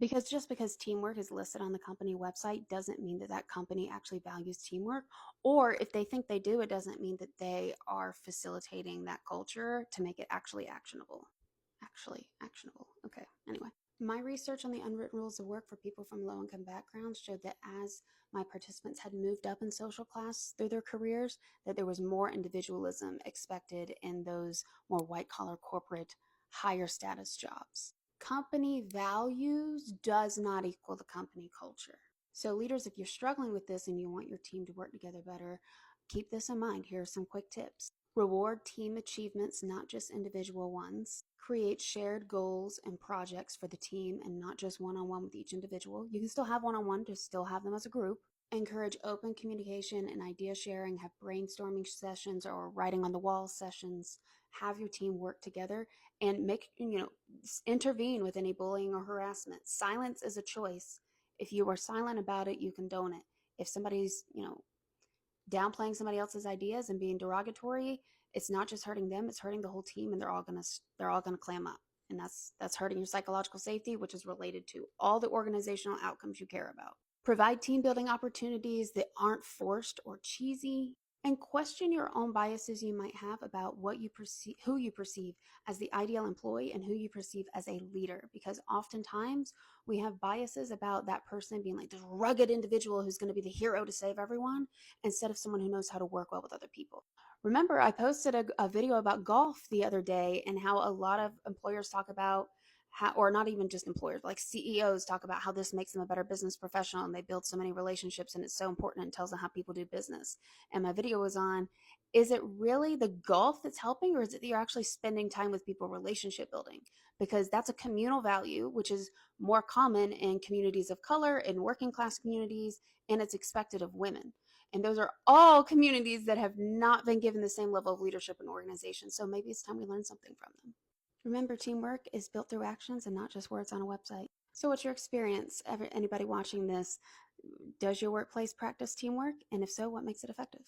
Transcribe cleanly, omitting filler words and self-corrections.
Because just because teamwork is listed on the company website doesn't mean that that company actually values teamwork. Or if they think they do, it doesn't mean that they are facilitating that culture to make it actually actionable. Actually actionable. Okay, anyway. My research on the unwritten rules of work for people from low income backgrounds showed that as my participants had moved up in social class through their careers, that there was more individualism expected in those more white collar corporate higher status jobs. Company values does not equal the company culture. So, leaders, if you're struggling with this and you want your team to work together better, keep this in mind. Here are some quick tips. Reward team achievements, not just individual ones. Create shared goals and projects for the team and not just one on one with each individual. You can still have one on one, just still have them as a group. Encourage open communication and idea sharing, have brainstorming sessions or writing on the wall sessions. Have your team work together and intervene with any bullying or harassment. Silence is a choice. If you are silent about it, you condone it. If somebody's, downplaying somebody else's ideas and being derogatory, it's not just hurting them, it's hurting the whole team, and they're all gonna clam up. And that's hurting your psychological safety, which is related to all the organizational outcomes you care about. Provide team building opportunities that aren't forced or cheesy, and question your own biases you might have about who you perceive as the ideal employee and who you perceive as a leader. Because oftentimes we have biases about that person being like this rugged individual who's going to be the hero to save everyone instead of someone who knows how to work well with other people. Remember, I posted a video about golf the other day and how a lot of employers talk about or not even just employers, like CEOs talk about how this makes them a better business professional and they build so many relationships and it's so important and tells them how people do business. And my video was on, is it really the golf that's helping or is it that you're actually spending time with people relationship building? Because that's a communal value, which is more common in communities of color, in working class communities, and it's expected of women. And those are all communities that have not been given the same level of leadership and organization. So maybe it's time we learn something from them. Remember, teamwork is built through actions and not just words on a website. So what's your experience? Anybody watching this, does your workplace practice teamwork? And if so, what makes it effective?